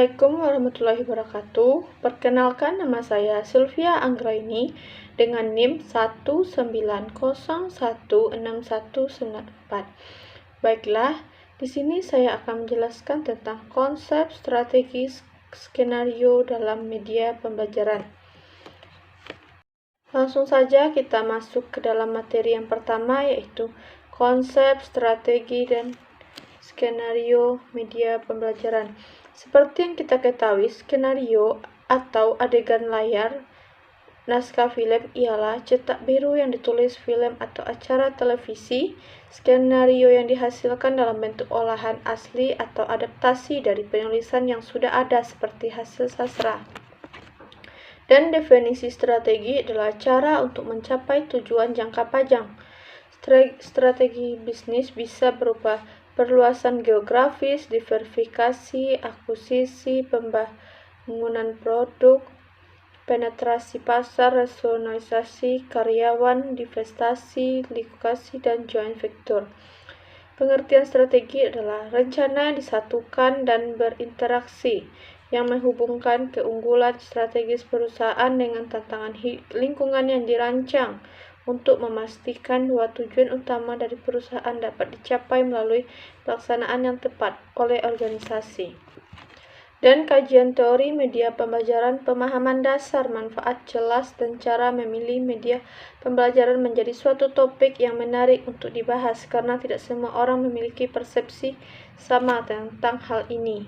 Assalamualaikum warahmatullahi wabarakatuh. Perkenalkan, nama saya Sylvia Anggraini dengan NIM 190161994. Baiklah, di sini saya akan menjelaskan tentang konsep strategi skenario dalam media pembelajaran. Langsung saja kita masuk ke dalam materi yang pertama, yaitu konsep strategi dan skenario media pembelajaran. Seperti yang kita ketahui, skenario atau adegan layar naskah film ialah cetak biru yang ditulis film atau acara televisi. Skenario yang dihasilkan dalam bentuk olahan asli atau adaptasi dari penulisan yang sudah ada seperti hasil sastra. Dan definisi strategi adalah cara untuk mencapai tujuan jangka panjang. Strategi bisnis bisa berupa perluasan geografis, diversifikasi, akuisisi, pembangunan produk, penetrasi pasar, rasionalisasi karyawan, divestasi, likvidasi, dan joint venture. Pengertian strategi adalah rencana disatukan dan berinteraksi yang menghubungkan keunggulan strategis perusahaan dengan tantangan lingkungan yang dirancang untuk memastikan bahwa tujuan utama dari perusahaan dapat dicapai melalui pelaksanaan yang tepat oleh organisasi. Dan kajian teori media pembelajaran, pemahaman dasar, manfaat jelas, dan cara memilih media pembelajaran menjadi suatu topik yang menarik untuk dibahas karena tidak semua orang memiliki persepsi sama tentang hal ini.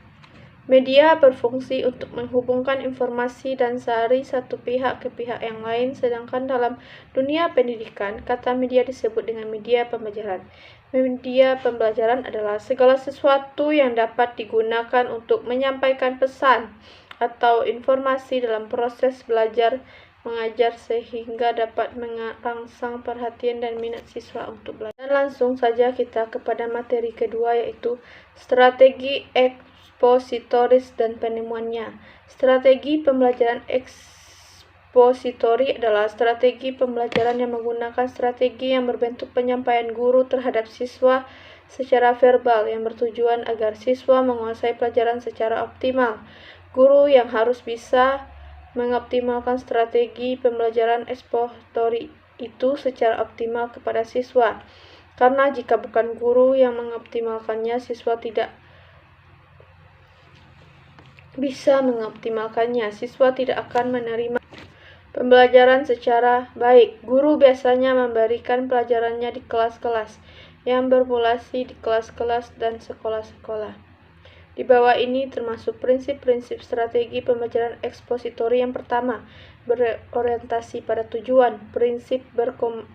Media berfungsi untuk menghubungkan informasi dan sari satu pihak ke pihak yang lain, sedangkan dalam dunia pendidikan, kata media disebut dengan media pembelajaran. Media pembelajaran adalah segala sesuatu yang dapat digunakan untuk menyampaikan pesan atau informasi dalam proses belajar mengajar sehingga dapat merangsang perhatian dan minat siswa untuk belajar. Dan langsung saja kita kepada materi kedua, yaitu strategi ekspositoris dan penemuannya. Strategi pembelajaran ekspositori adalah strategi pembelajaran yang menggunakan strategi yang berbentuk penyampaian guru terhadap siswa secara verbal yang bertujuan agar siswa menguasai pelajaran secara optimal. Guru yang harus bisa mengoptimalkan strategi pembelajaran ekspositori itu secara optimal kepada siswa. Karena jika bukan guru yang mengoptimalkannya, siswa tidak bisa mengoptimalkannya. Siswa tidak akan menerima pembelajaran secara baik. Guru biasanya memberikan pelajarannya di kelas-kelas yang bermulasi di kelas-kelas dan sekolah-sekolah. Di bawah ini termasuk prinsip-prinsip strategi pembelajaran ekspositori. Yang pertama, berorientasi pada tujuan.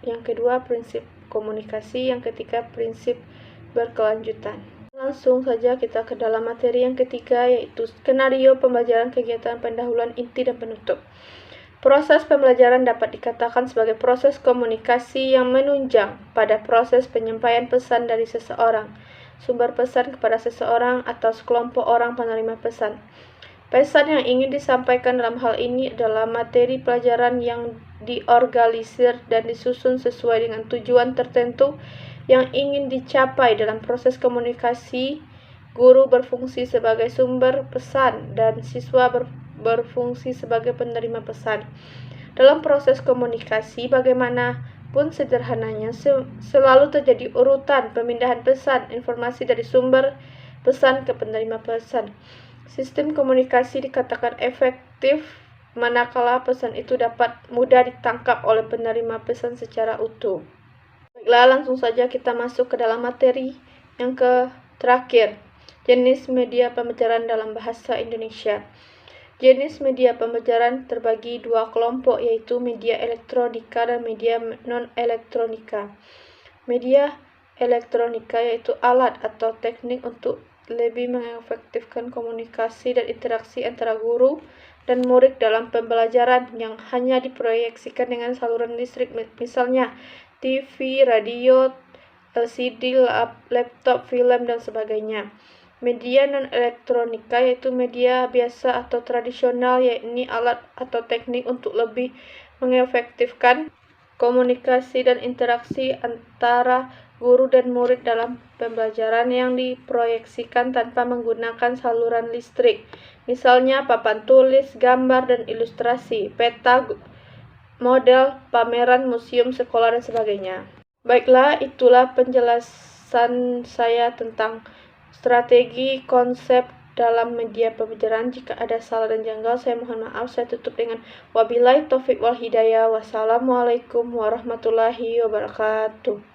Yang kedua, prinsip komunikasi. Yang ketiga, prinsip berkelanjutan. Langsung saja kita ke dalam materi yang ketiga, yaitu skenario pembelajaran, kegiatan pendahuluan, inti, dan penutup. Proses pembelajaran dapat dikatakan sebagai proses komunikasi yang menunjang pada proses penyampaian pesan dari seseorang, sumber pesan kepada seseorang atau sekelompok orang penerima pesan. Pesan yang ingin disampaikan dalam hal ini adalah materi pelajaran yang diorganisir dan disusun sesuai dengan tujuan tertentu yang ingin dicapai. Dalam proses komunikasi, guru berfungsi sebagai sumber pesan dan siswa berfungsi sebagai penerima pesan. Dalam proses komunikasi, bagaimanapun sederhananya, selalu terjadi urutan pemindahan pesan informasi dari sumber pesan ke penerima pesan. Sistem komunikasi dikatakan efektif manakala pesan itu dapat mudah ditangkap oleh penerima pesan secara utuh. Baiklah, langsung saja kita masuk ke dalam materi yang terakhir, jenis media pembelajaran dalam bahasa Indonesia. Jenis media pembelajaran terbagi dua kelompok, yaitu media elektronika dan media non-elektronika. Media elektronika yaitu alat atau teknik untuk lebih mengefektifkan komunikasi dan interaksi antara guru dan murid dalam pembelajaran yang hanya diproyeksikan dengan saluran listrik, misalnya TV, radio, LCD, laptop, film, dan sebagainya. Media non-elektronika yaitu media biasa atau tradisional, yakni alat atau teknik untuk lebih mengefektifkan komunikasi dan interaksi antara guru dan murid dalam pembelajaran yang diproyeksikan tanpa menggunakan saluran listrik. Misalnya papan tulis, gambar, dan ilustrasi, peta, model, pameran, museum, sekolah, dan sebagainya. Baiklah, itulah penjelasan saya tentang strategi konsep dalam media pembelajaran. Jika ada salah dan janggal, saya mohon maaf. Saya tutup dengan wabillahi taufiq wal hidayah. Wassalamualaikum warahmatullahi wabarakatuh.